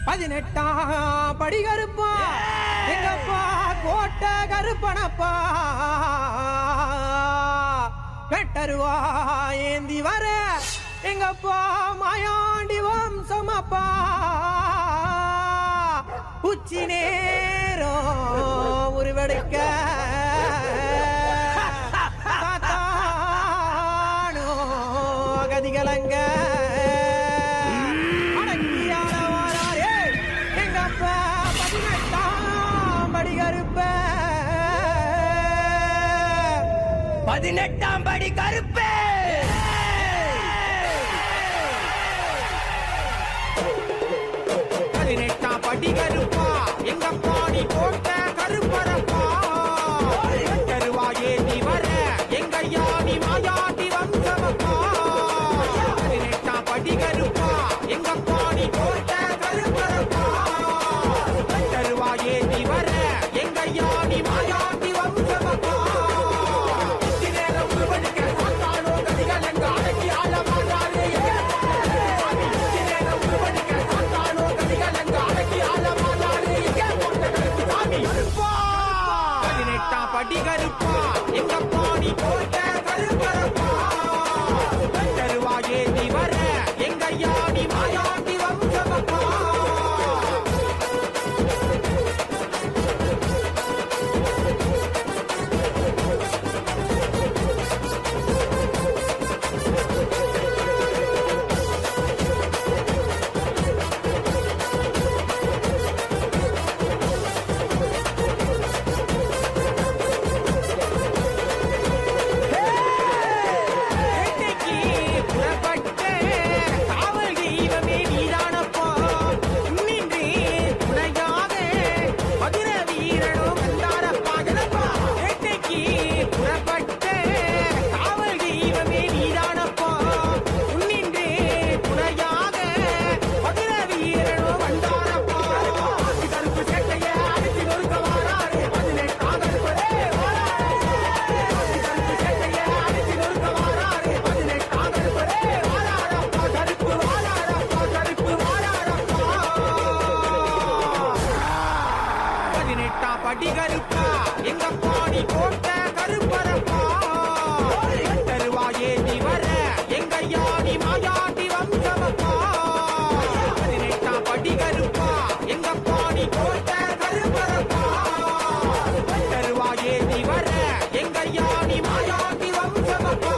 18ஆம் படி கருப்பா எங்கப்பா கோட்டை கருப்பனப்பா பெட்டருவா ஏந்தி வர எங்கப்பா மாயாண்டி வம்சமப்பா உச்சி நேரம் உருவெடுக்க தாத்தானோ கதிகலங்க பதினெட்டாம் படி கருப்பு 18ஆம் படி கருப்பா எங்கப்பா நீ போட்ட கருப்பரப்பா கருவாயே நீ வர எங்கையா நீ மாயாண்டி வந்தவப்பா 18ஆம் படி கருப்பா எங்கப்பா நீ போட்ட கருப்பரப்பா கருவாயே நீ வர எங்கையா நீ மாயாண்டி வந்தவப்பா படி கருப்பா எங்கப்பா நீ போட்ட கருப்பரப்பா கருவாயே நீ வர எங்கையா நீ மாயாண்டி வம்சமப்பா படி கருப்பா எங்கப்பா நீ போட்ட கருப்பரப்பா கருவாயே நீ வர எங்கையா நீ மாயாண்டி வம்சமப்பா 18ஆம் படி கருப்பா எங்கப்பா நீ போட்ட கருப்பரப்பா கருவாயே நீ வர எங்கையா நீ மாயாண்டி வம்சமப்பா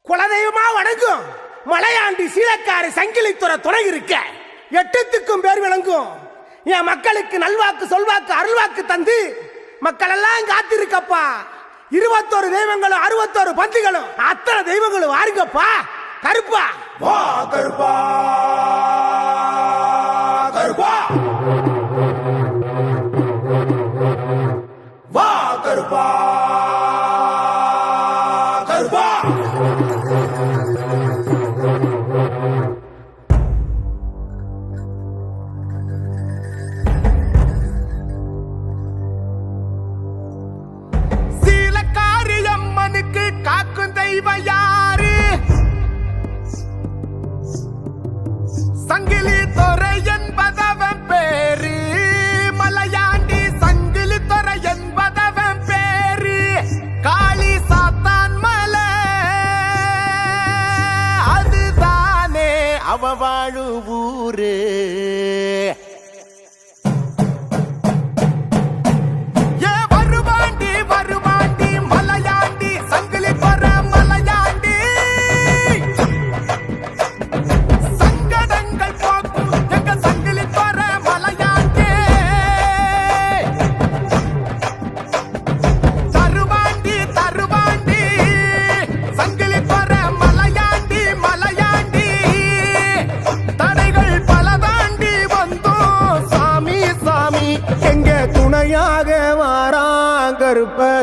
குலதெய்வமா வணங்கும் மலையாண்டி சீலக்காரி சங்கிலித்துறை துணை இருக்க எட்டத்துக்கும் பேர் விளங்கும் என் மக்களுக்கு நல்வாக்கு சொல்வாக்கு அருள்வாக்கு தந்து மக்கள் எல்லாம் காத்திருக்கப்பா 21 தெய்வங்களும் 61 பந்துகளும் அத்தனை தெய்வங்களும் வாருங்கப்பா கருப்பா வா கருப்பா கருப்பா வா கருப்பா கருப்பா காக்கும் தெய்வம் யாரு சங்கிலி துறை என்பதவன் பேரு மலையாண்டி சங்கிலி துறை என்பதவன் பேரு காளி சாத்தான் மலை அதுதானே அவ வாழு ஊரு சங்கடங்கள் போக்கும் எங்க சங்க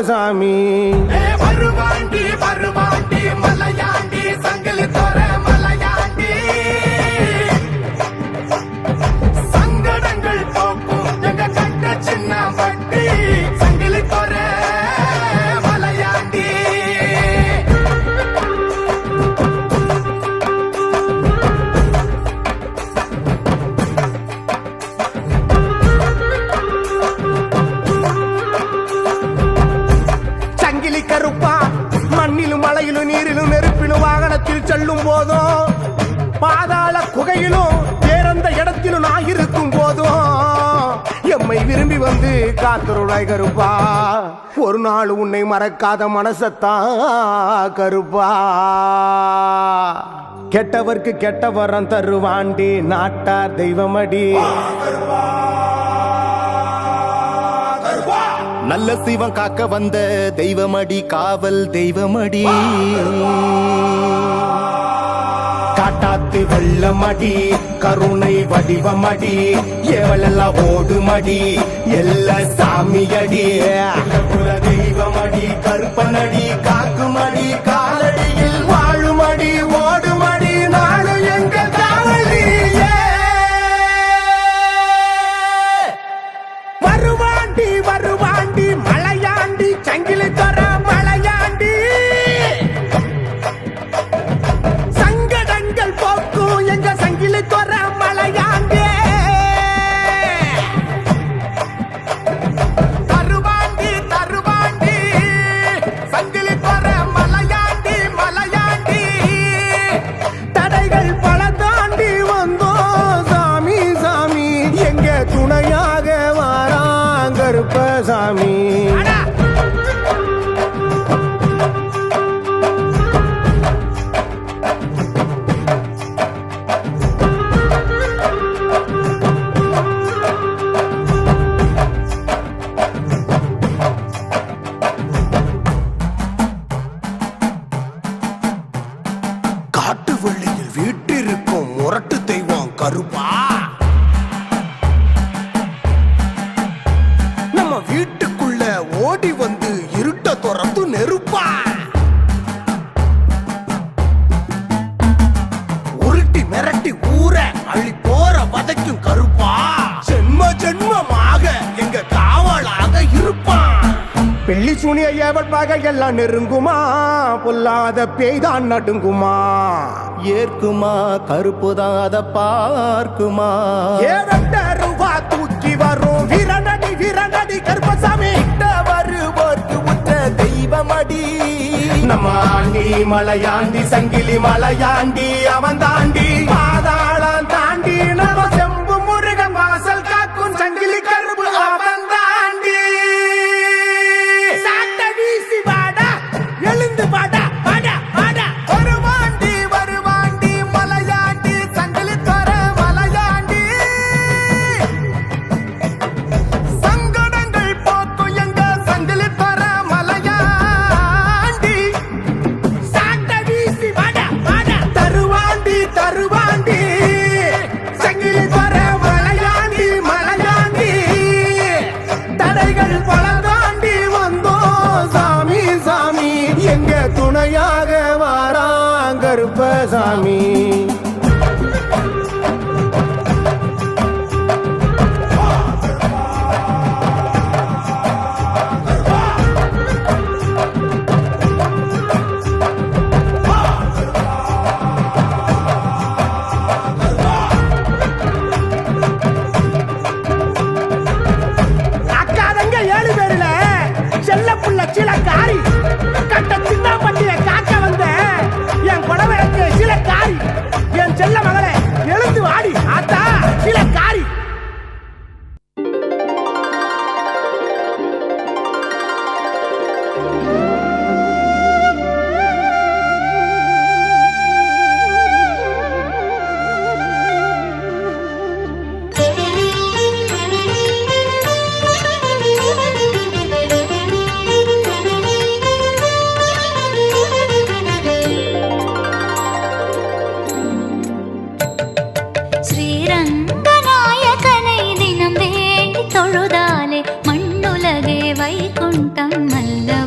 சாமி. வருவாண்டி வருவாண்டி மலையாண்டி சங்கிலி தோற மலையாண்டி சங்கடங்கள் போக்கும் எங்க கட்ட சின்ன வட்டி சங்கிலி தோற மலையாண்டி. சங்கிலி கருப்பா மண்ணிலும் மலையிலும் நீரிலும் நெருப்பிலும் வாகனத்தில் செல்லும் போதும் பாதாள குகையிலும் வேறெந்த இடத்திலும் நான் இருக்கும் போதும் எம்மை விரும்பி வந்து காத்துருளாய் கருப்பா. ஒரு நாள் உன்னை மறக்காத மனசத்தான் கருப்பா. கெட்டவர்க்கு கெட்ட வரம் தருவாண்டி நாட்டார் தெய்வமடி. நல்ல சிவன் காக்க வந்த தெய்வமடி காவல் தெய்வமடி. காட்டாத்து வெள்ளமடி கருணை வடிவமடி எவளெல்லாம் ஓடுமடி எல்ல சாமியடி. குல தெய்வமடி கருப்பனடி காக்குமடி காலடியில் வாழுமடி ஓடுமடி நாடு எங்க காவலி. வருவாண்டி வருவாண்டி மலையாண்டி சங்கிலி தர மலையாண்டி சங்கடங்கள் போக்கும் எங்க சங்கிலி தர மலையாண்டி. தருவாண்டி தருவாண்டி சங்கிலி தோற மலையாண்டி மலையாண்டி. தடைகள் பல தாண்டி வந்தோம் சாமி சாமி எங்க துணையாக வாரான் கருப்பசாமி. காட்டு வெள்ளியில் வீட்டிருக்கும் முரட்டு தெய்வம் கருப்பா. நம்ம வீட்டுக்குள்ள ஓடி வந்து இருட்ட துறந்து நெருப்பா. உருட்டி மிரட்டி ஊர அள்ளி போற வதைக்கும் கருப்பா. ஜென்ம ஜென்மமாக எங்க காவலாக இருப்பான். பெள்ளி சூனிய ஏவல் பகை எல்லாம் நெருங்குமா பொல்லாத பேய்தான் நடுங்குமா. ஏற்குமா கருப்புதான் அதை பார்க்குமா. ஏவட்ட ரூபா தூக்கி வரும் வீரநடி கருப்பசாமி. வருவோர்க்கு உற்ற தெய்வமடி. நம்ம ஆண்டி மலையாண்டி சங்கிலி மலையாண்டி அவன் தாண்டி பாதாளம் தாண்டி நம்ம செம்பு முருகன் வாசல் காக்கும் சங்கிலி கருப்பு அவன் தாண்டி. சாட்ட வீசி வாடா எழுந்து வாடா வாடா வாடா. வருவாண்டி வருவாண்டி மலையாண்டி சங்கிலி தோற மலையாண்டி சங்கடங்கள் போக்கும் எங்க சங்கிலி தோற மலையாண்டி. சாட்ட வீசி வாடா வாடா. தருவாண்டி தருவாண்டி சங்கிலி தர மலையாண்டி மலையாண்டி. தடைகள் பல தாண்டி வந்தோம் சாமி சாமி எங்க துணையாக வாரான் கருப்பசாமி. அக்காதங்க 7 பேருல செல்ல புள்ள சிலக்காரி கட்ட சின்ன பட்டிய காக்க வந்த என் குடவிளக்கு சிலக்காரி. என் செல்ல மகளே எழுந்து வாடி ஆத்தா சிலக்காரி. ஸ்ரீரங்கநாயகனை தினம் வேண்டி தொழுதாலே மண்ணுலகே வைகுண்டம் அல்ல.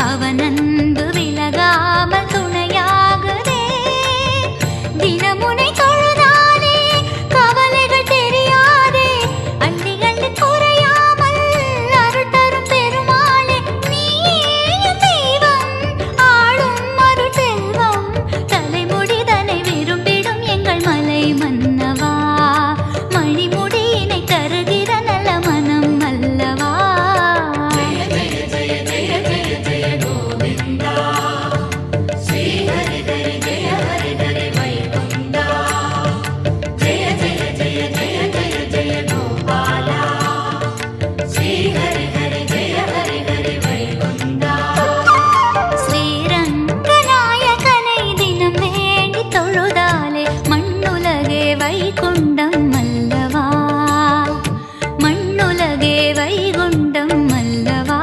அவன் அன்பு விலகாமல் துணையாகுதே. தினமுனை தொழுதாலே கவலைகள் தெரியாதே. அள்ளி அள்ளி குறையாமல் அருள் தரும் பெருமாளே. நீயே தெய்வம் ஆளும் அருள் செல்வம். தலைமுடிதனை விரும்பிடும் எங்கள் மலை மன்னவா. மணிமுடியினை தருகிற நல்ல மனம் அல்லவா. ஸ்ரீரங்கநாயகனை தினம் வேண்டி தொழுதாலே மண்ணுலகே வைகுண்டம் அல்லவா. மண்ணுலகே வைகுண்டம் அல்லவா.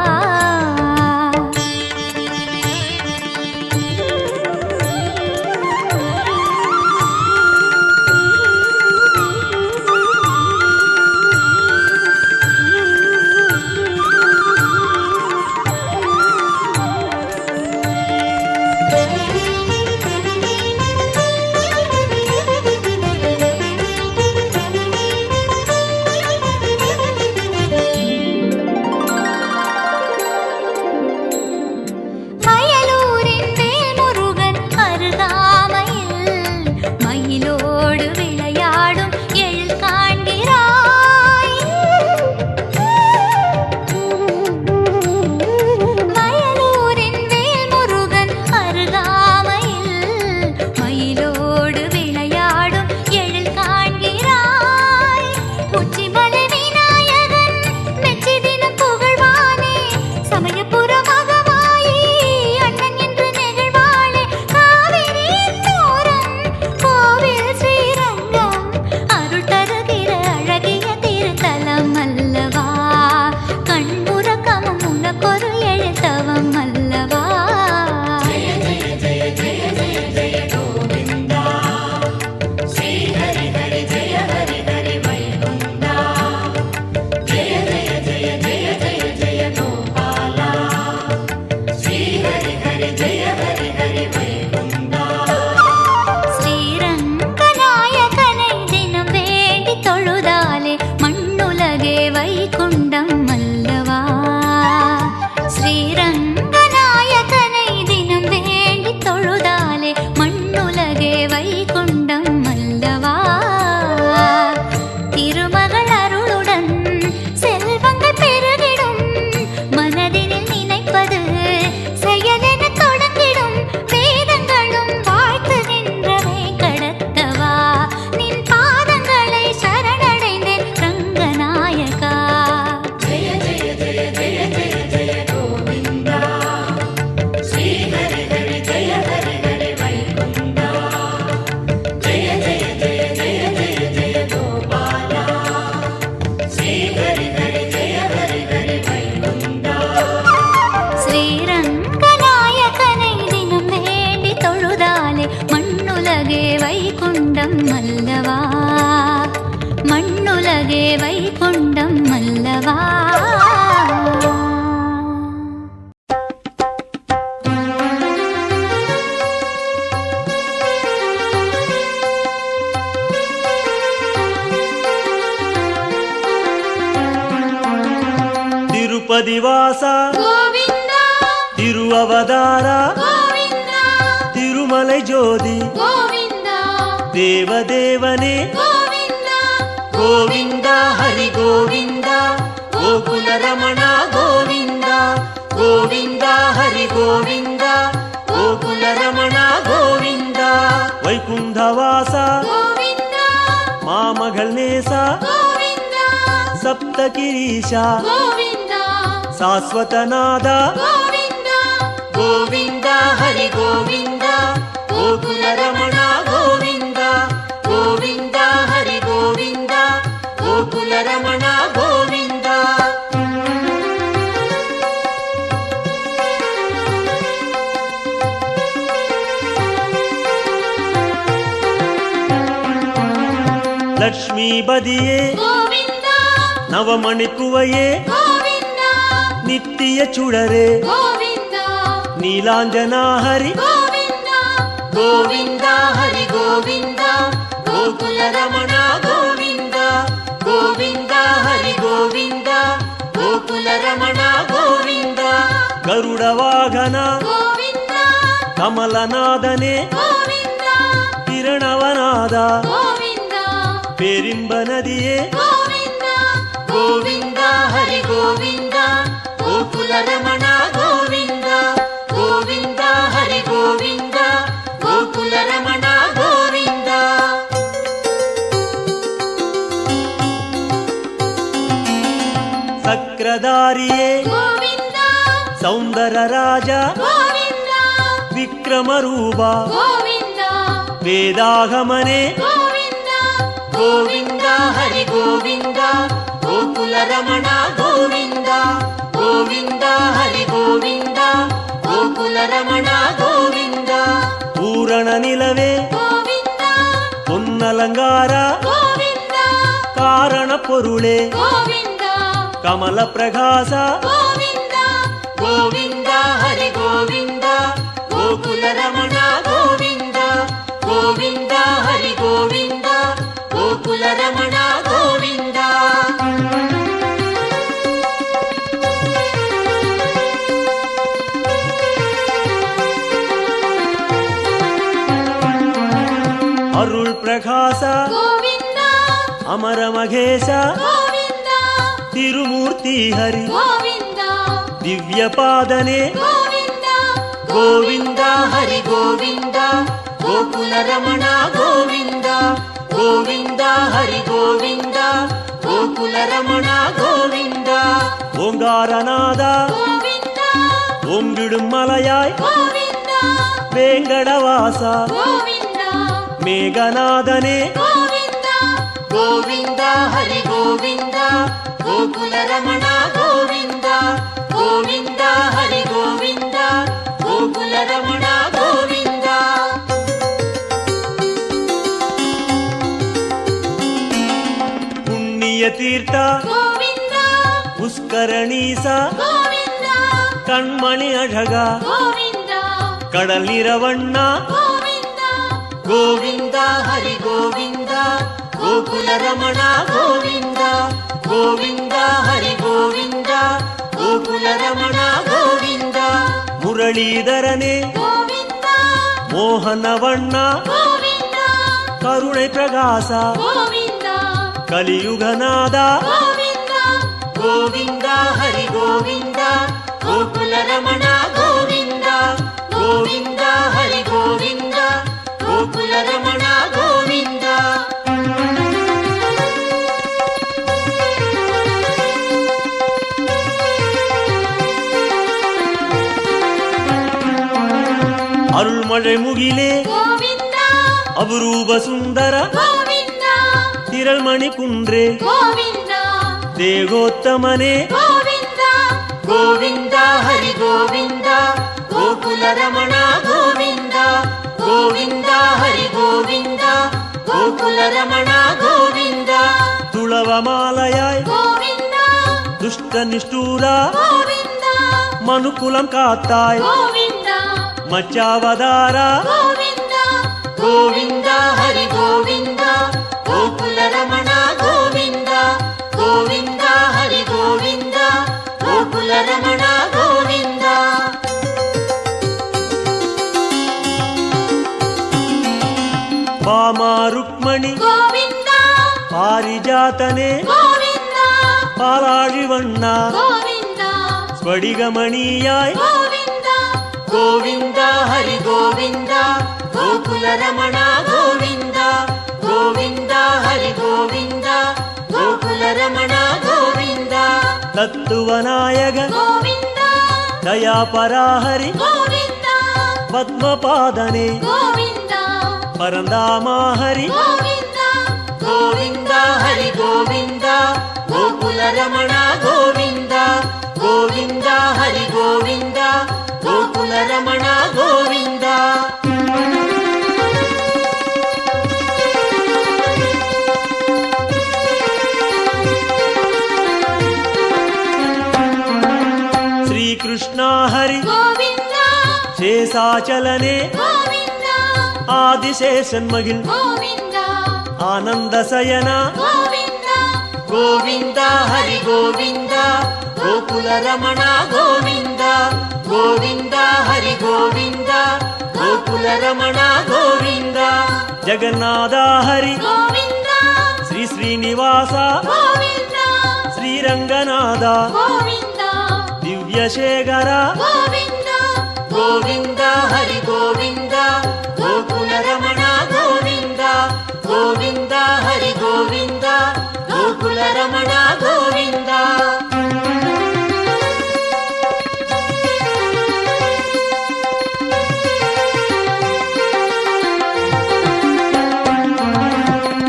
மயலூரின் வேல்முருகன் அருகாமையில் மயிலோடு விளையாடும் எழில் காண்கிறாய். மயலூரின் வேல்முருகன் அருகாமையில் மயிலோடு விளையாடும் எழில் காண்கிறாய். உச்சிமலை விநாயகன் மெச்சி தினம் புகழ்வானே. சமயபுர மகமாயி அண்ணன் என்று நெகிழ்வாளே. காவிரியின் தோரம் கோவில் ஸ்ரீரங்கம் அருள் தருகிற அழகிய திருத்தலம் அல்லவா. கண்புறக்கமும் உனக்கொரு எழுத்தவம் அல்லவா. ஸ்ரீரங்கநாயகனை தினம் வேண்டி தொழுதாலே மண்ணுலகே வைகுண்டம் அல்லவா. ஸ்ரீரங்கநாயகனை தினம் வேண்டி தொழுதாலே மண்ணுலகே வைகுண்டம் அல்லவா. திருமகள் அருளுடன் செல்வங்கள் பெருகிடும். மனதினில் நினைப்பது செயலென தொடங்கிடும். வேதங்களும் வாழ்த்துகின்றவை கடத்தவா. நின் பாதங்களை சரணடைந்தேன் ரங்கநாயகா. ஸ்ரீரங்கநாயகனை தினம் வேண்டி தொழுதாலே மண்ணுலகே வைகுண்டம் அல்லவா. மண்ணுலகே வைகுண்டம் அல்லவா. ತಿರುಪತಿ ವಾಸ கோவிந்தா ತಿರುವವತಾರ கோவிந்தா ತಿರುಮಲೈ ಜ್ಯೋತಿ கோவிந்தா ದೇವದೇವನೇ கோவிந்தா ಗೋವಿಂದ ಹರಿ ಗೋವಿಂದ ಗೋಕುಲ ರಮಣ ಗೋವಿಂದ ಗೋವಿಂದ ಹರಿ ಗೋವಿಂದ ಗೋಕುಲ ರಮಣ ಗೋವಿಂದ ವೈಕುಂಠವಾಸ கோவிந்தா ಮಾಮಗಳ್ ನೇಸ கோவிந்தா ಸಪ್ತಗಿರೀಶ கோவிந்தா ಶಾಶ್ವತನಾದ கோவிந்தா ಗೋವಿಂದ ಹರಿ ಗೋವಿಂದ ಗೋಕುಲ ರಮಣ ಗೋವಿಂದ ಗೋವಿಂದ ಹರಿ ಗೋವಿಂದ ಗೋಕುಲ ರಮಣ ಗೋವಿಂದ. ಲಕ್ಷ್ಮೀ ಬದಿಯೇ கோவிந்தா ನವಮಣಿಕುವಯೇ கோவிந்தா ನಿತ್ಯ ಚುಡರೆ கோவிந்தா ನೀಲಾಂಜನಾ ಹರಿ ಗೋವಿಂದ ಗೋವಿಂದ ಹರಿ ಗೋವಿಂದ ಗೋಕುಲ ರಮಣ ಗೋವಿಂದ ಗೋವಿಂದ ಹರಿ ಗೋವಿಂದ ಗೋಕುಲ ರಮಣ ಗೋವಿಂದ ಗರುಡ ವಾಹನ ಗೋವಿಂದ ಕಮಲನಾದನೆ ಗೋವಿಂದ ಕಿರಣವನಾದ ಗೋವಿಂದ ಪೇರಿಂಬ ನದಿಯೇ ಗೋವಿಂದ ಗೋವಿಂದ ಹರಿ ಗೋವಿಂದ ಗೋಕುಲ ರಮಣ ಗೋವಿಂದ ಗೋವಿಂದ ಹರಿ ಗೋವಿಂದ ಗೋಕುಲ ರಮಣ ಗೋವಿಂದ ಸಕ್ರಧಾರಿಯೇ ಗೋವಿಂದ ಸೌಂದರ ರಾಜ ಗೋವಿಂದ ವಿಕ್ರಮ ರೂಪ ಗೋವಿಂದ ವೇದಾಗಮನೆ ಗೋವಿಂದ ಗೋವಿಂದ ಹರಿ ಗೋವಿಂದ ಗೋಕುಲ ರಮಣ ಗೋವಿಂದ ಗೋವಿಂದ ಹರಿ ಗೋವಿಂದ ಗೋಕುಲ ರಮಣ ಗೋವಿಂದ ಪೂರಣ ನಿಲವೇ ಗೋವಿಂದ பொன்னலங்கார ಗೋವಿಂದ ಕಾರಣ ಪೊರುಳೆ ಗೋವಿಂದ ಕಮಲ ಪ್ರಕಾಶ ಗೋವಿಂದ ಗೋವಿಂದ ಹರಿ ಗೋವಿಂದ ಗೋಕುಲ ರಮಣ ಗೋವಿಂದ ಗೋವಿಂದ ಹರಿ ಗೋವಿಂದ ಗೋಕುಲ ರಮಣ ಗೋವಿಂದ ಅರುಳ್ ಪ್ರಕಾಶ ಗೋವಿಂದ ಅಮರ ಮಹೇಶ ಗೋವಿಂದ ತಿರುಮೂರ್ತಿ ಹರಿ ಗೋವಿಂದ ದಿವ್ಯ ಪಾದನೆ ಗೋವಿಂದ ಗೋವಿಂದ ಹರಿ ಗೋವಿಂದ ಗೋಕುಲ ರಮಣ ಗೋವಿಂದ ಗೋವಿಂದ ಹರಿ ಗೋವಿಂದ ಗೋಕುಲ ರಮಣ ಗೋವಿಂದ ಓಂಗಾರನಾದ ಗೋವಿಂದ ಓಂಬಿಡುಂ ಮಲಯಾಯ್ ಗೋವಿಂದ ವೇಂಗಡವಾಸ ಗೋವಿಂದ ಮೇಘನಾದನೆ ಗೋವಿಂದ ಗೋವಿಂದ ಹರಿ ಗೋವಿಂದ ಗೋಕುಲ ರಮಣ ಗೋವಿಂದ ಗೋವಿಂದ ಹರಿ ಗೋವಿಂದ ಗೋಕುಲ ರಮಣ ಗೋವಿಂದ ಪುಣ್ಯ ತೀರ್ಥ ಗೋವಿಂದ ಪುಷ್ಕರಣೀಸ ಗೋವಿಂದ ಕಣ್ಮಣಿ ಅಢಗ ಗೋವಿಂದ ಕಡಲಿರವಣ್ಣ ಗೋವಿಂದ ಗೋವಿಂದ ಹರಿ ಗೋವಿಂದ ಗೋಕುಲ ರಮಣ ಗೋವಿಂದ ಗೋವಿಂದ ಹರಿ ಗೋವಿಂದ ಗೋಕುಲ ರಮಣ ಗೋವಿಂದ ಮುರಳೀಧರನೇ ಗೋವಿಂದ ಮೋಹನವಣ್ಣ ಗೋವಿಂದ ಕರುಣೆ ಪ್ರಕಾಶ ಗೋವಿಂದ ಕಲಿಯುಗನಾದ ಗೋವಿಂದ ಗೋವಿಂದ ಹರಿ ಗೋವಿಂದ ಗೋಕುಲ ರಮಣ ಗೋವಿಂದ ಗೋವಿಂದ ಹರಿ ಗೋವಿಂದ ಗೋಕುಲ ರಮಣ ಗೋವಿಂದ அருள்மழை முகிலே ಗೋವಿಂದ அபரூப சுந்தர ಗೋವಿಂದ திரள்மணி குன்றே ಗೋವಿಂದ தேகோத்தமனே ಗೋವಿಂದ ಗೋವಿಂದ ಹರಿ ಗೋವಿಂದ ಗೋಕುಲ ರಮಣ ಗೋವಿಂದ ಗೋವಿಂದ ಹರಿ ಗೋವಿಂದ ಗೋಕುಲ ರಮಣ ಗೋವಿಂದ ತುಳವ ಮಾಲಯಾಯ್ ಗೋವಿಂದ ದುಷ್ಟ ನಿಷ್ಠೂರ ಗೋವಿಂದ ಮನುಕುಲಂ ಕಾತ್ತಾಯ್ ಗೋವಿಂದ ಮಚ್ಚಾವತಾರ ಗೋವಿಂದ ಗೋವಿಂದ ಹರಿ ಗೋವಿಂದ ಗೋಕುಲ ರಮಣ ಗೋವಿಂದ ಗೋವಿಂದ ಹರಿ ಗೋವಿಂದ ಗೋಕುಲ ರಮಣ ಗೋವಿಂದ ವಾಮ ರುಕ್ಮಣಿ ಗೋವಿಂದ ಪಾರಿಜಾತನೆ ಗೋವಿಂದ ಪಾಲಾழிವಣ್ಣ ಗೋವಿಂದ ಸ್ಫಟಿಗಮಣೀಯಾಯ್ ಗೋವಿಂದ ಗೋವಿಂದ ಹರಿ ಗೋವಿಂದ ಗೋಕುಲ ರಮಣ ಗೋವಿಂದ ಗೋವಿಂದ ಹರಿ ಗೋವಿಂದ ಗೋಕುಲ ರಮಣ ಗೋವಿಂದ ತತ್ವನಾಯಕ ಗೋವಿಂದ ದಯಾಪರಾಹರಿ ಗೋವಿಂದ ಪದ್ಮಪಾದನೆ ಗೋವಿಂದ ಪರಂದಾಮಾಹರಿ ಗೋವಿಂದ ಗೋವಿಂದ ಹರಿ ಗೋವಿಂದ ಗೋಕುಲ ರಮಣ ಗೋವಿಂದ ಗೋವಿಂದ ಹರಿ ಗೋವಿಂದ ಗೋಕುಲ ರಮಣ ಗೋವಿಂದ ಶ್ರೀಕೃಷ್ಣ ಹರಿ ಗೋವಿಂದ சேசாச்சலனே கோவிந்த ஆதிசேஷன் மகிழ் கோவிந்த ஆனந்த சயனா கோவிந்த கோவிந்த ஹரி கோவிந்த கோகுல ரமணா கோவிந்த கோவிந்த ஹரி கோவிந்த கோகுல ரமணா கோவிந்த ஜெகநாத ஹரி கோவிந்த ஸ்ரீ ஸ்ரீனிவாச கோவிந்த ஸ்ரீரங்கநாத கோவிந்த ದಿವ್ಯಶೇಖರ கோவிந்த ಗೋವಿಂದ ಹರಿ ಗೋವಿಂದ ಗೋಕುಲ ರಮಣ ಗೋವಿಂದ ಗೋವಿಂದ ಹರಿ ಗೋವಿಂದ ಗೋಕುಲ ರಮಣ ಗೋವಿಂದ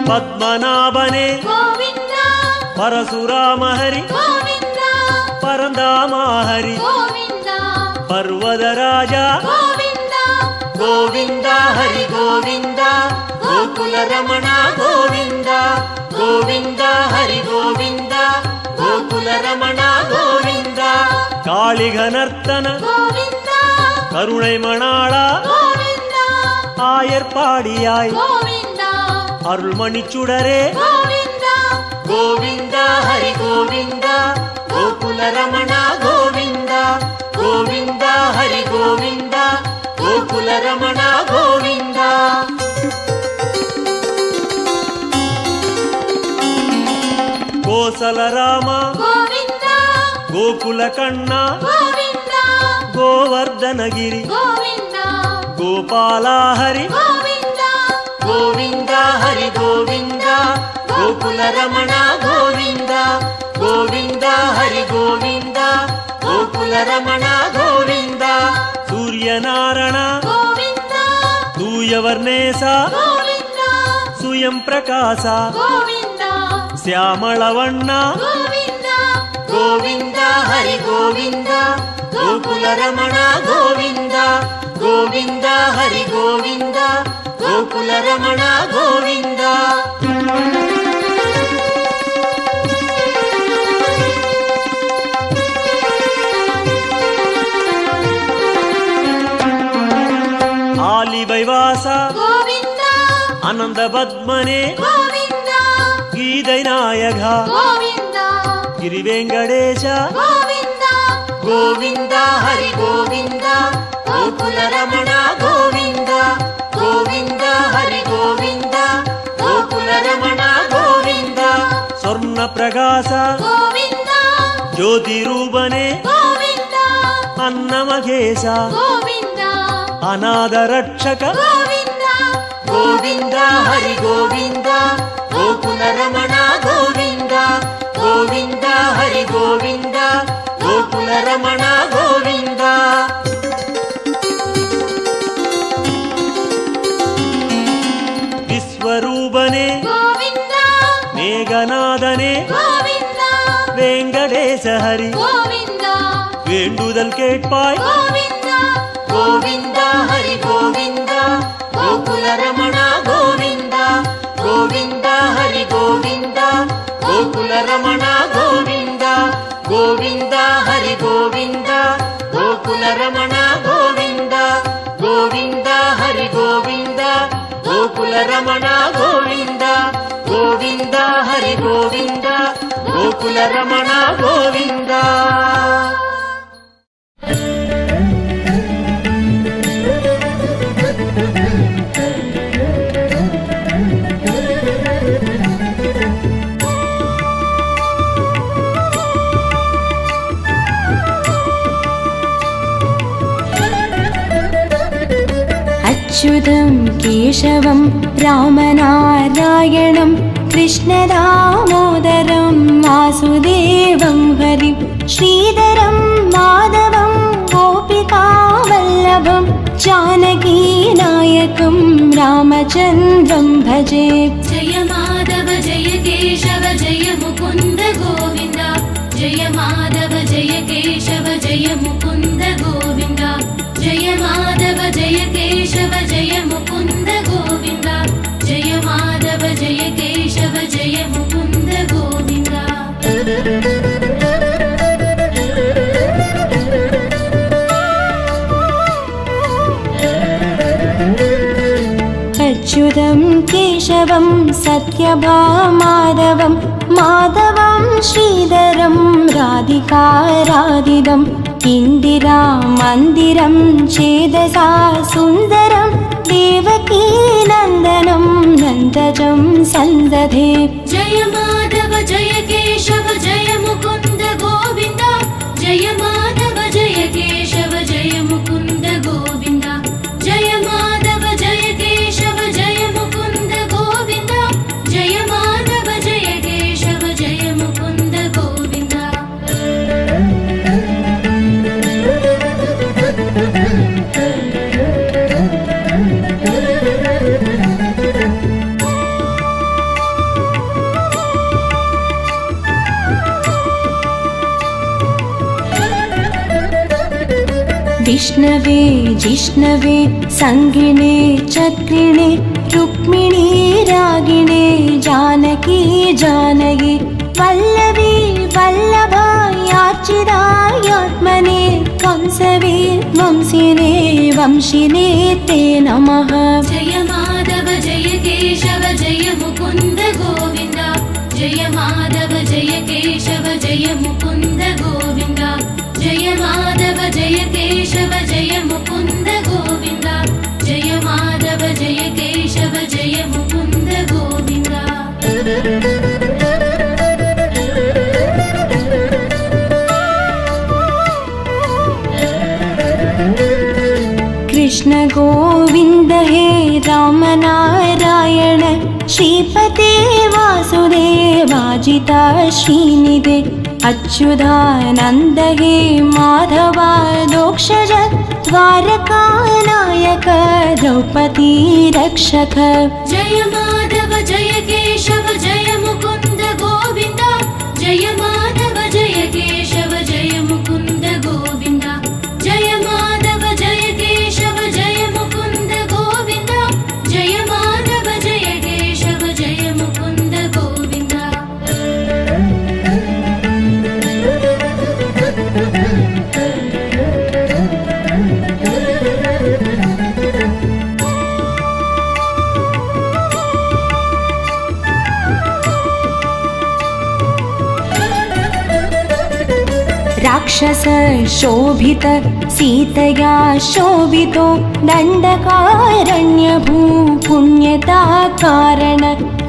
ಪದ್ಮನಾಭನೇ கோவிந்த ಪರಶುರಾಮ ಹರಿ கோவிந்த ಪರಂಧಾಮ ಹರಿ கோவிந்த ಪರ್ವತ ರಾಜ கோவிந்த ಗೋವಿಂದ ಹರಿ ಗೋವಿಂದ ಗೋಕುಲ ರಮಣ ಗೋವಿಂದ ಗೋವಿಂದ ಹರಿ ಗೋವಿಂದ ಗೋಕುಲ ರಮಣ ಗೋವಿಂದ காளிகனர்த்தன கோவிந்த கருணை மணாளா கோவிந்த ஆயர்பாடியாய் கோவிந்த அருள்மணிச்சுடரே கோவிந்த கோவிந்த ஹரி கோவிந்த கோகுல ரமண கோவிந்த கோவிந்த ஹரி கோவிந்த கோகுல ரமண கோவிந்த கோசல ராಮ கோவிந்த கோகுல கண்ணா கோவிந்த கோவர்தனகிரி கோவிந்த கோபால ஹரி கோவிந்த கோவிந்த ஹரி கோவிந்த கோகுல ரமண கோவிந்த கோவிந்த ஹரி கோவிந்த கோகுல ரமண கோவிந்த சூரியநாராயண கோவிந்த தூயவர்ணேச கோவிந்த சுயம் பிரகாச கோவிந்த ಶ್ಯಾಮಳವಣ್ಣ கோவிந்த ಗೋವಿಂದ ಹರಿ ಗೋವಿಂದ ಗೋಕುಲ ರಮಣ ಗೋವಿಂದ ಗೋವಿಂದ ಹರಿ ಗೋವಿಂದ ಗೋಕುಲ ರಮಣ ಗೋವಿಂದ ಆಲಿವೈವಾಸ கோவிந்த ಆನಂದ ಪದ್ಮನೆ கோவிந்த ಗೀதை ನಾಯಕ கோவிந்த ಗಿರಿವೆಂಕಟೇಶ கோவிந்த ಗೋವಿಂದ ಹರಿ ಗೋವಿಂದ ಗೋಕುಲ ರಮಣ ಗೋವಿಂದ ಗೋವಿಂದ ಹರಿ ಗೋವಿಂದ ಗೋಕುಲ ರಮಣ ಗೋವಿಂದ ಸ್ವರ್ಣ ಪ್ರಕಾಶ கோவிந்த ಜ್ಯೋತಿ ರೂಪನೆ கோவிந்த ಅನ್ನಮಘೇಶ கோவிந்த ಅನಾಥ ರಕ್ಷಕ கோவிந்த ಗೋವಿಂದ ಹರಿ ಗೋವಿಂದ ಗೋಕುಲ ರಮಣ ಗೋವಿಂದ ಗೋವಿಂದ ಹರಿ ಗೋವಿಂದ ಗೋಕುಲ ರಮಣ ಗೋವಿಂದ ವಿಶ್ವರೂಪನೆ கோவிந்த மேகநாதனே கோவிந்த வெங்கடேச ஹரி கோவிந்த வேண்டுதல் கேட்பாய் கோவிந்த கோவிந்த ஹரி கோவிந்த கோகுல ரமண கோவிந்த கோவிந்த ஹரி கோவிந்த கோகுல ரமண கோவிந்த கோவிந்த ஹரி கோவிந்த கோகுல ரமண கோவிந்த கோவிந்த ஹரி கோவிந்த கோகுல ரமண கோவிந்த கோவிந்த ஹரி கோவிந்த கோகுல ரமண கோவிந்த अच्युतं केशवं रामनारायणं कृष्णदामोदरं वासुदेवं हरिं श्रीधरं माधवं गोपिकावल्लभं जानकीनायकं रामचन्द्रं भजे। जय माधव जय केशव जय मुकुन्द गोविन्द जय माधव जय केशव जय मुकुन्द गोविन्द जय माधव जय केशव जय मुकुन्द गोविन्द जय माधव जय केशव जय मुकुन्द गोविन्द अच्युतं केशवं सत्यभामाधवं माधवं श्रीधरं राधिकाराधितम् इन्दिरा मन्दिरं चेदसा सुन्दरं देवकी नन्दनं नन्दजं सन्दधे। जय माधव जय केशव जय मुकुन्द गोविन्द जय माधव जय केशव जय मुकुन्द गोविन्द जय माधव जय केशव जय मुकुन्द गोविन्द जय माधव जय केशव जय मुकुन्द गोविन्द। विष्णवे जिष्णवे संगिणे चक्रिणे रुक्मिणी रागिणे जानकी जानकी वल्लवी वल्लभायार्चितायात्मने कंसवे वंशिने वंशिने ते नमः। जय माधव जय केशव जय मुकुन्द गोविन्द जय माधव जय केशव जय मुकुन्द गोविन्द जय माधव जय केशव जय मुकुन्द गोविन्द जय माधव जय केशव जय मुकुन्द गोविन्द। कृष्ण गोविन्द हे राम नारायण श्रीपते वासुदेवाजिता श्रीनिधे अच्युतानन्द हे माधवा दोक्षज द्वारकानायक द्रौपदी रक्षक। जय माधव जय केशव जय मुकुन्द गोविन्द जय माधव जय केशव जय मुकुन्द गोविन्द जय माधव जय केशव जय मुकुन्द गोविन्द जय माधव जय केशव जय मुकुन्द गोविन्द। राक्षस शोभित सीतया शोभितो दण्डकारण्यभू पुण्यता कारण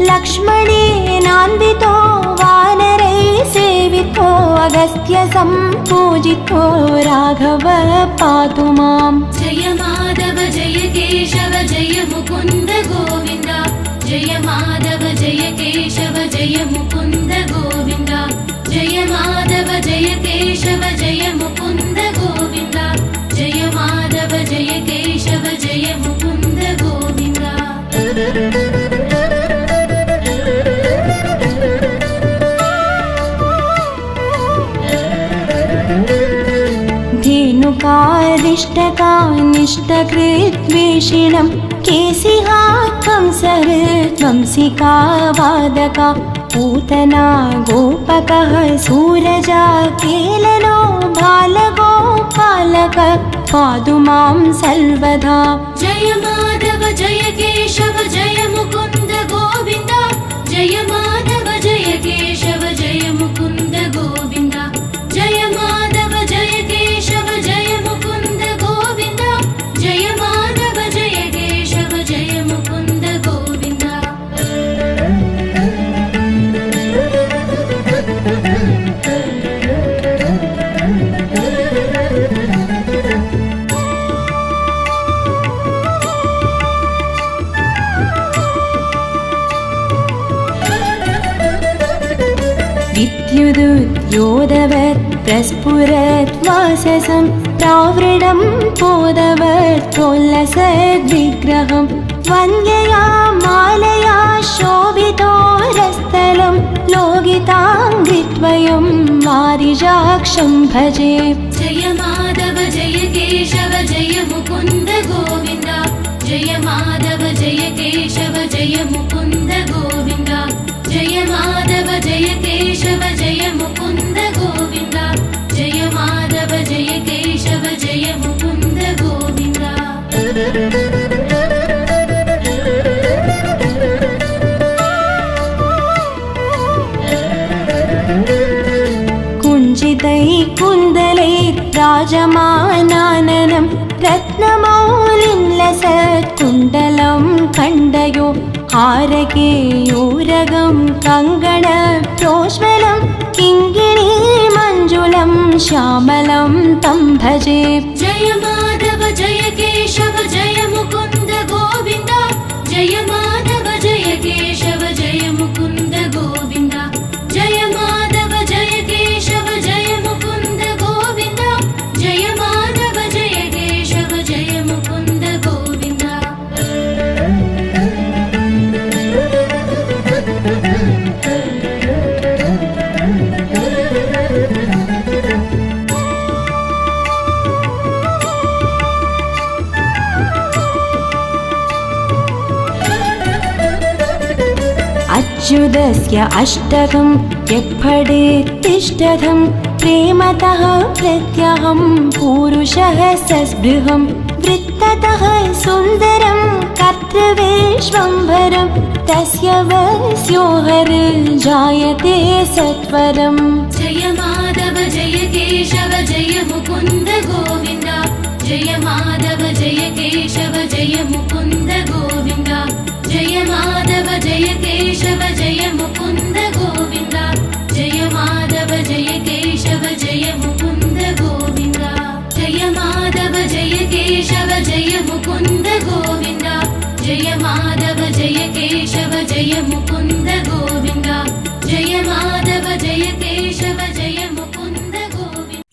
लक्ष्मणेनान्वितो वानरै सेवितो अगस्त्य सम्पूजितो राघव पातु माम्। जय माधव जय केशव जय मुकुन्द गोविन्द जय माधव जय केशव जय मुकुन्द गोविन्द जय माधव जय केशव जय मुकुन्द गोविन्द जय माधव जय केशव जय मुकुन्द गोविन्द। धेनुकारिष्टकानिष्टकृद्वेषिणं केशिहा कंसहृद्वंसिका वादका पूतना गोपकः सूरजा केलनो बालगोपालक पातु मां सर्वदा। जय माधव जय केशव जय मुकुन्द गोविन्द जय माधव जय केशव जय मुकुन्द गोविन्द जय माधव जय केशव जय मुकुन्द गोविन्द जय माधव जय केशव जय मुकुन्द गोविन्द। विद्युदुद्योतवत् प्रस्फुरत् वाससं प्रावृणं पोदवत् प्रोल्लसद्विग्रहं वन्द्यया मालया शोभितो रस्थलं लोगिताङ्गिद्वयं वारिजाक्षं भजे। जय माधव जय केशव जय मुकुन्द गोविन्द जय माधव जय केशव जय मुकुन्द गोविन्द जय माधव जय केशव जय मुकुन्द गोविन्द जय माधव जय केशव जय मुकुन्द गोविन्द। राजमानाननं रत्नमौलिन्लसत्कुण्डलं कण्डयो हारकेयूरगं कङ्गणप्रोज्वलं किङ्गिणी मञ्जुलं श्यामलं तं भजे। जय माधव जय केशव जय मुकुन्द गोविन्द जय माधव जय केशव जय मुकुन्द गोविन्द जय माधव जय केशव जय मुकुन्द गोविन्द जय माधव जय केशव जय मुकुन्द गोविन्द। अच्युतस्य अष्टकं यत्फडेत्तिष्ठतं प्रेमतः प्रत्यहं पूरुषः सस्पृहं वृत्ततः सुन्दरं कर्तृवेश्वम्भरं तस्य वस्यो हरिर्जायते सत्वरम्। जय माधव जय केशव जय मुकुन्द गोविन्द जय माधव जय केशव जय मुकुन्द गोविन्द जय माधव जय केशव जय मुकुन्द गोविन्द जय माधव जय केशव जय मुकुन्द गोविन्द जय माधव जय केशव जय मुकुन्द गोविन्द जय माधव जय केशव जय मुकुन्द गोविन्द जय माधव जय केशव जय मुकुन्द गोविन्द।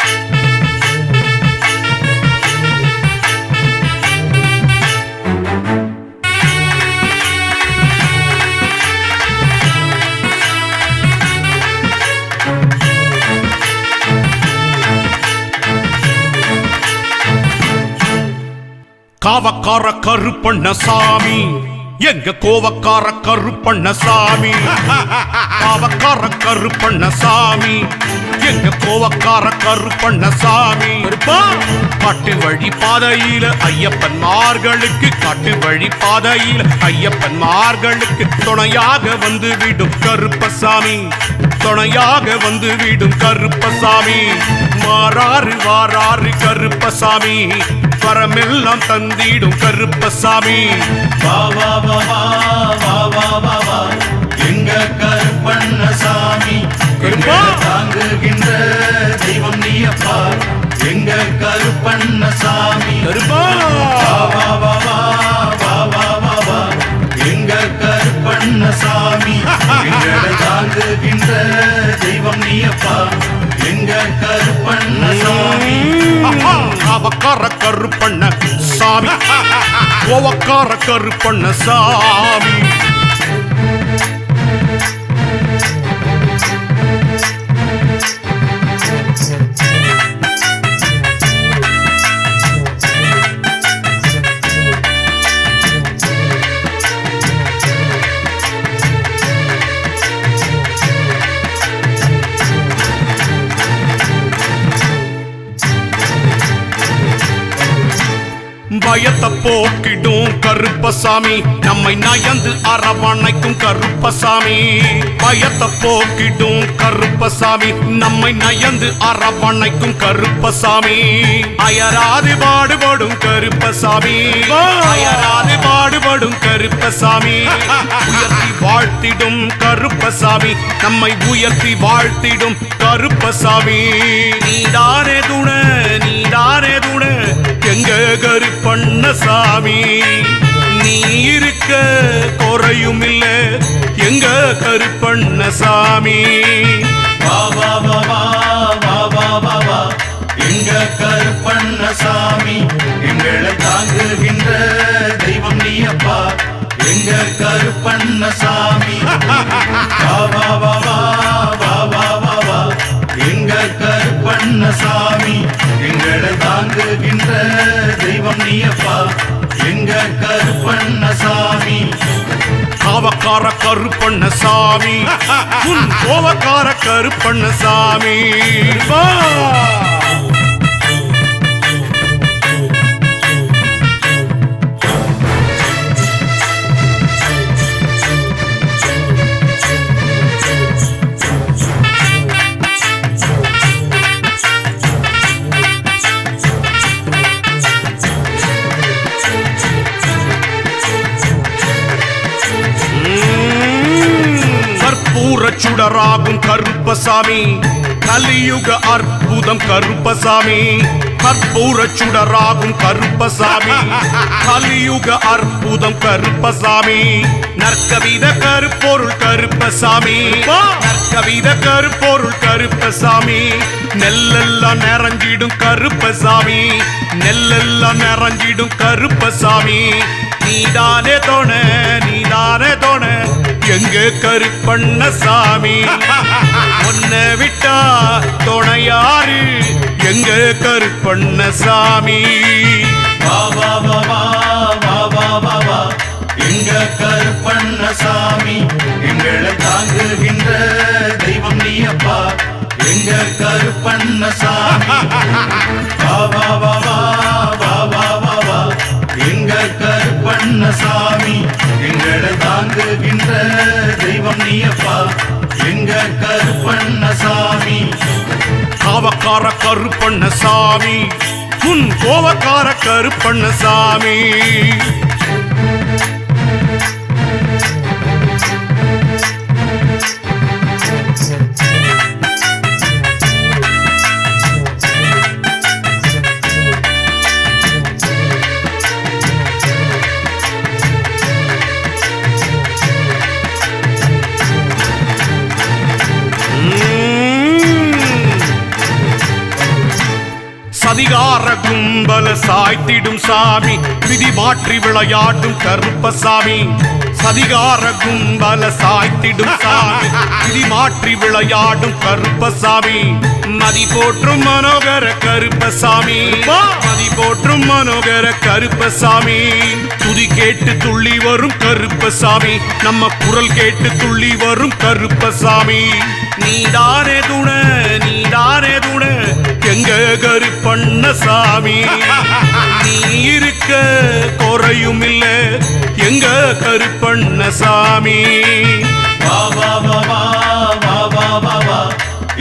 காவக்கார கருப்பண்ணசாமி எங்க கோவக்கார கருப்பண்ணசாமி காவக்கார கருப்பண்ணசாமி எங்க கோவக்கார கருப்பண்ணசாமி காட்டு வழி பாதையில ஐயப்பன்மார்களுக்கு காட்டு வழி பாதையில ஐயப்பன்மார்களுக்கு துணையாக வந்து விடும் கருப்பசாமி துணையாக வந்து விடும் கருப்பசாமி மாறாறு வாராறு கருப்பசாமி வரமெல்லாம் தந்திடும் கருப்பசாமி வா வா வா வா வா வா வா எங்க கருப்பண்ணசாமி தாங்குகின்ற தெய்வம் நீயப்பா எங்க கருப்பண்ணசாமி வா வா வா வா வா வா வா எங்க கருப்பண்ணசாமி எங்களை தாங்குகின்ற தெய்வம் நீயப்பா எங்க கருப்பண்ணசாமி காவக்கார கருப்பண்ண சாமி கோவக்கார கருப்பண்ண சாமி பயத்தை போக்கிடும் கருப்பசாமி நம்மை நயந்து அரவணைக்கும் கருப்பசாமி பயத்தை போக்கிடும் கருப்பசாமி நம்மை நயந்து அரவணைக்கும் கருப்பசாமி அயராது பாடுபடும் கருப்பசாமி அயராது பாடுபடும் கருப்பசாமி உயர்த்தி வாழ்த்திடும் கருப்பசாமி நம்மை உயர்த்தி வாழ்த்திடும் கருப்பசாமி நீதானே துணை நீதானே துணை எங்க கருப்பண்ணசாமி நீ இருக்க குறையும் இல்ல எங்க கருப்பண்ணசாமி வா வா வா வா வா வா வா எங்க கருப்பண்ணசாமி எங்களை தாங்குகின்ற தெய்வம் நீயப்பா எங்க கருப்பண்ணசாமி வா வா வா வா வா வா வா எங்க கருப்பண்ணசாமி எங்களை தாங்குகின்ற தெய்வம் நீயப்பா எங்க கருப்பண்ணசாமி காவக்கார கருப்பண்ணசாமி உன் கோவக்கார கருப்பண்ணசாமி வா சுடராகும் கருப்பசாமி கலியுக அற்புதம் கருப்பசாமி கற்பூர சுடராகும் கருப்பசாமி கலியுக அற்புதம் கருப்பசாமி நற்கவித கருப்பொருள் கருப்பசாமி நற்கவித கருப்பொருள் கருப்பசாமி நெல்லெல்லாம் நிறைஞ்சிடும் கருப்பசாமி நெல்லெல்லாம் நிறைஞ்சிடும் கருப்பசாமி நீதானே தோண எங்க கருப்பண்ணசாமி உன்னை விட்டா துணையாரு எங்க கருப்பண்ணசாமி பாபா பாபா பாபா பாபா எங்க கருப்பண்ணசாமி எங்களை தாங்குகின்ற தெய்வம் நீயப்பா எங்க கருப்பண்ணசாமி பாபா பாபா பாபா பாபா எங்க கருப்பண்ணசாமி எங்களை தாங்குகின்ற தெய்வம் நீயப்பா எங்க கருப்பண்ணசாமி காவக்கார கருப்பண்ணசாமி உன் கோவக்கார கருப்பண்ணசாமி சதிகார கும்பல சாய்த்திடும் சாமி விதி மாற்றி விளையாடும் கருப்பசாமி சதிகார கும்பல சாய்த்திடும் சாமி விதி மாற்றி விளையாடும் கருப்பசாமி மதி போற்றும் மனோகர கருப்பசாமி மதி போற்றும் மனோகர கருப்பசாமி துதி கேட்டு துள்ளி வரும் கருப்பசாமி நம்ம குரல் கேட்டு துள்ளி வரும் கருப்பசாமி நீதானே துணை எங்க கருப்பண்ணசாமி நீ இருக்க குறையும் இல்ல எங்க கருப்பண்ணசாமி பாபா பாபா பாபா பாபா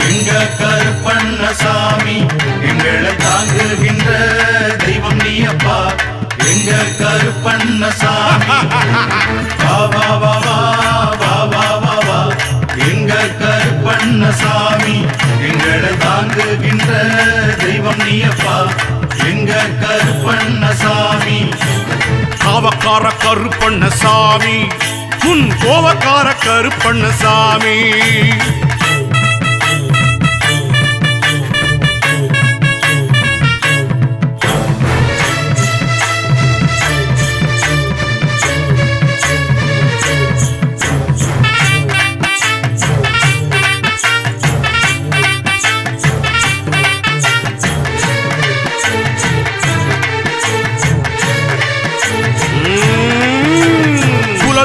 எங்க கருப்பண்ணசாமி எங்களை தாங்குகின்ற தெய்வம் நீயப்பா எங்க கருப்பண்ணசாமி பாபா பாபா பாபா பாபா எங்க கருப்பண்ணசாமி எங்களை தாங்குகின்ற தெய்வம் நீயப்பா எங்க கருப்பண்ணசாமி காவக்கார கருப்பண்ணசாமி உன் கோவக்கார கருப்பண்ணசாமி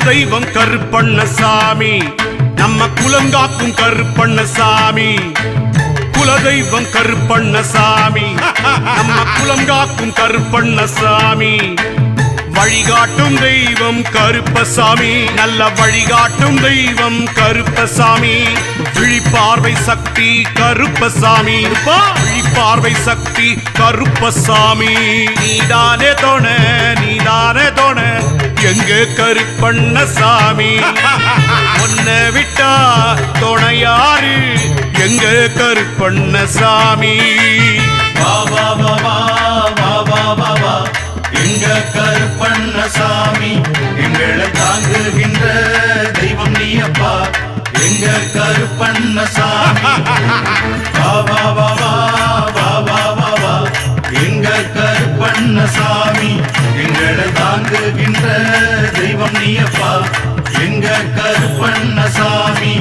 தெய்வம் கருப்பண்ணசாமி நம்ம குலங்காக்கும் கருப்பண்ணசாமி குலதெய்வம் கருப்பண்ணசாமி நம்ம குலங்காக்கும் கருப்பண்ணசாமி வழிகாட்டும் தெய்வம் கருப்பசாமி நல்ல வழிகாட்டும் தெய்வம் கருப்பசாமி விழிப்பார்வை சக்தி கருப்பசாமி விழிப்பார்வை சக்தி கருப்பசாமி நீதானே தோண எங்க கருப்பண்ணசாமி உன்னை விட்டா துணையாரு எங்க கருப்பண்ணசாமி பாபா பாபா பாபா பாபா எங்க கருப்பண்ணசாமி எங்களை தாங்குகின்ற தெய்வம் நீயப்பா எங்க கருப்பண்ணசாமி பாபா பாபா பாபா பாபா எங்க கருப்பண்ணசாமி எங்களை தாங்குகின்ற தெய்வம் நீயப்பா எங்க கருப்பண்ணசாமி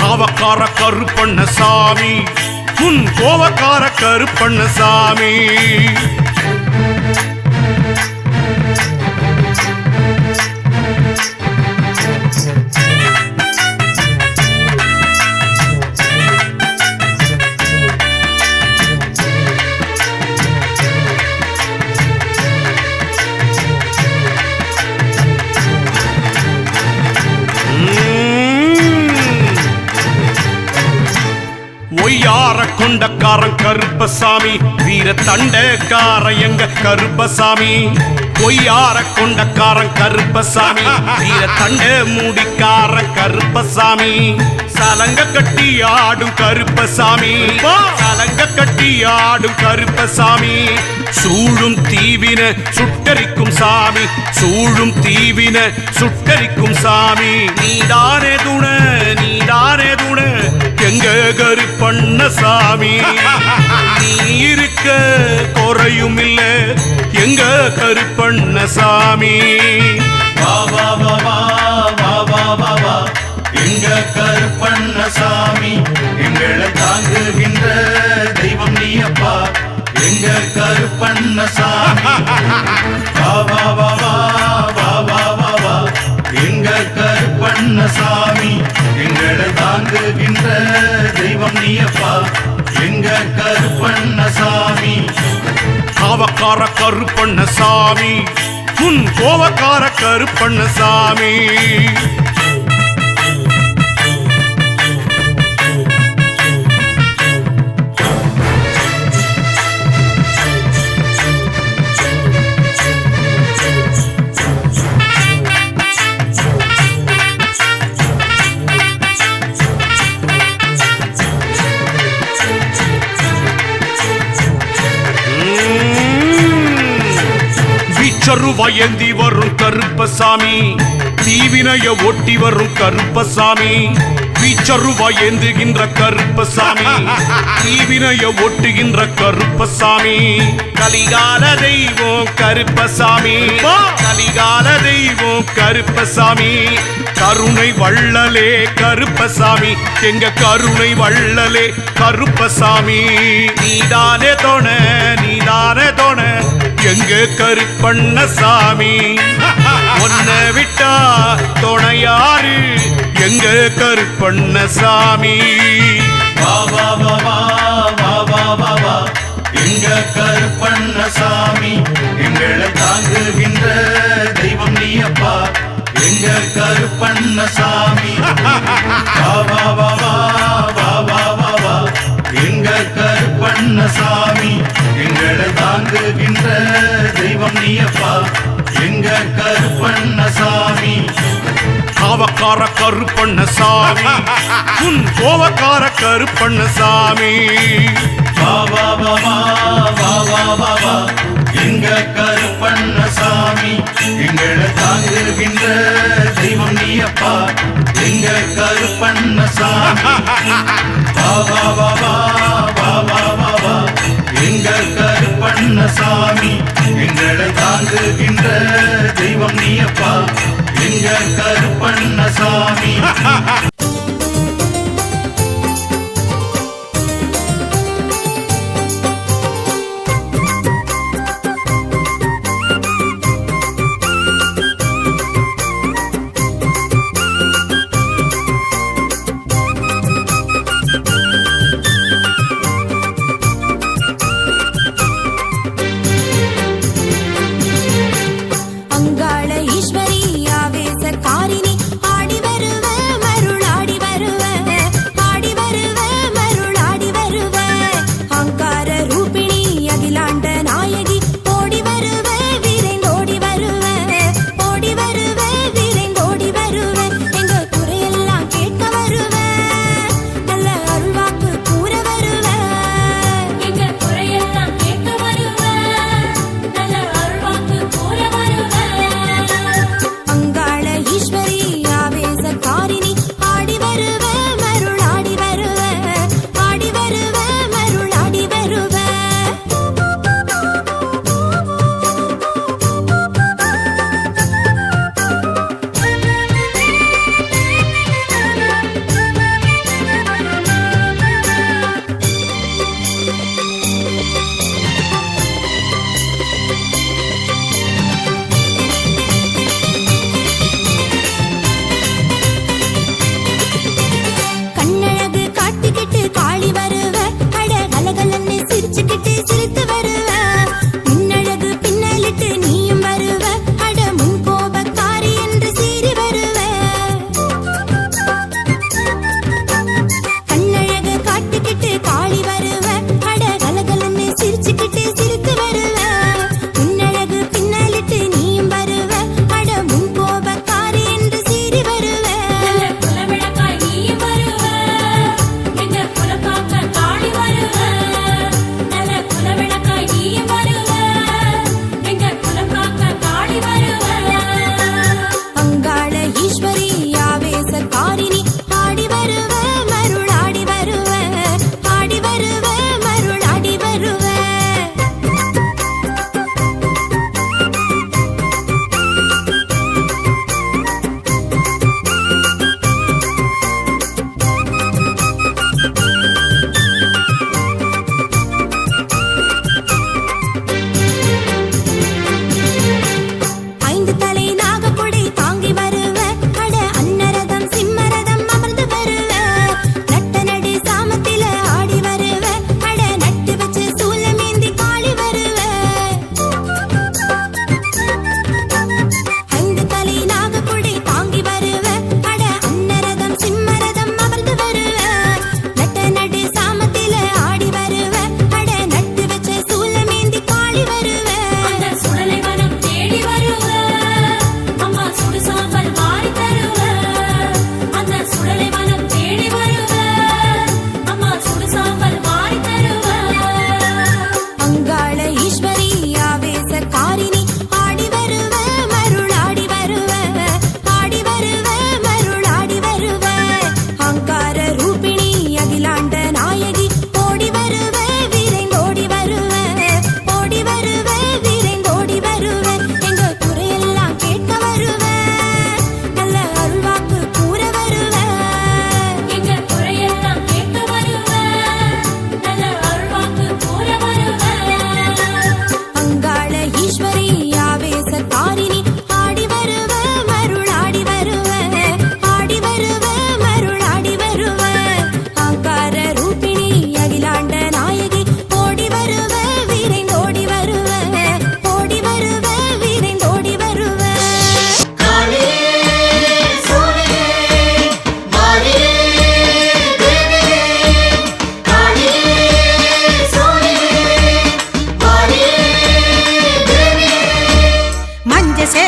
காவக்கார கருப்பண்ணசாமி உன் கோவக்கார கருப்பண்ணசாமி ஒய்யார கொண்டக்காரன் கருப்பசாமி வீர தண்டக்கார எங்க கருப்பசாமி ஒய்யார கொண்டக்காரன் கருப்பசாமி வீர தண்ட மூடிக்காரன் கருப்பசாமி சலங்க கட்டி ஆடும் கருப்பசாமி சலங்க கட்டி ஆடும் கருப்பசாமி சூழும் தீவின சுட்டரிக்கும் சாமி சூழும் தீவின சுட்டரிக்கும் சாமி நீதானே துண நீதானே துண எங்க கருப்பண்ண சாமி நீ இருக்க குறையும் இல்ல எங்க கருப்பண்ண சாமி வா வா வா வா வா வா வா வா எங்க கருப்பண்ண சாமி எங்களை தாங்குகின்ற தெய்வம் நீ அப்பா எங்க கருப்பண்ண சாமி வா வா வா வா வா வா வா வா எங்க கருப்பண்ண சாமி எங்களை தாங்குகின்ற தெய்வம் நீ அப்பா எங்க கருப்பண்ண சாமி காவக்கார கருப்பண்ண சாமி உன் கோவக்கார கருப்பண்ண சாமி வீச்சருவாயந்தி வரும் கருப்பசாமி தீவினைய ஒட்டி வரும் கருப்பசாமி வீச்சருவாயேந்துகின்ற கருப்பசாமி தீவினைய ஒட்டுகின்ற கருப்பசாமி கலிகால தெய்வம் கருப்பசாமி கலிகால தெய்வம் கருப்பசாமி கருணை வள்ளலே கருப்பசாமி எங்க கருணை வள்ளலே கருப்பசாமி நீதானே தோண நீதானே தோண எங்க கருப்பண்ண சாமி ஒன்ன விட்டா துணையாரு எங்க கருப்பண்ண சாமி வா வா வா வா வா வா வா வா எங்க கருப்பண்ண சாமி எங்களை தாங்குகின்ற தெய்வம் நீ அப்பா எங்க கருப்பண்ண சாமி வா வா வா வா வா வா வா வா எங்க கருப்பண்ண சாமி எங்களை தாங்குகின்ற தெய்வம் நீ அப்பா எங்க கருப்பண்ண சாமி காவக்கார கருப்பண்ண சாமி உன் கோவக்கார கருப்பண்ண சாமி வா வா வா வா வா வா வா வா எங்க கருப்பண்ண சாமி எங்களை தாங்குகின்ற தெய்வம் நீ அப்பா எங்க கருப்பண்ண சாமி வா வா வா வா வா வா வா வா எங்க கருப்பண்ண சாமி எங்களை தாங்குகின்ற தெய்வம் நீ அப்பா எங்க கருப்பண்ண சாமி அங்காள ஈஸ்வரி ஆவேசக்காரிணி ஆடி வருவ மருள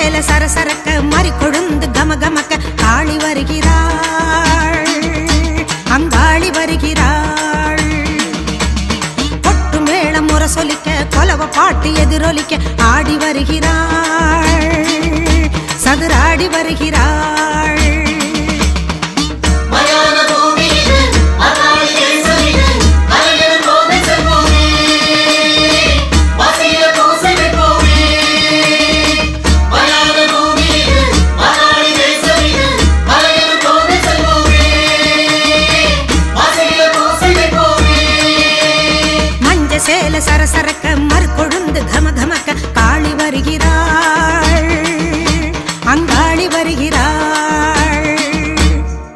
சேல சரசரக்க மறி கொழுந்து கம கமக்க காளி வருகிறாள், அங்காளி வருகிறாள். கொட்டு மேளம் முறை சொலிக்க கொலவ பாட்டு எதிரொலிக்க ஆடி வருகிறாள், சதுராடி வருகிறாள். சேல சரசரக்க மறு கொழுந்து கம கமக்க காளி வருகிறாள்,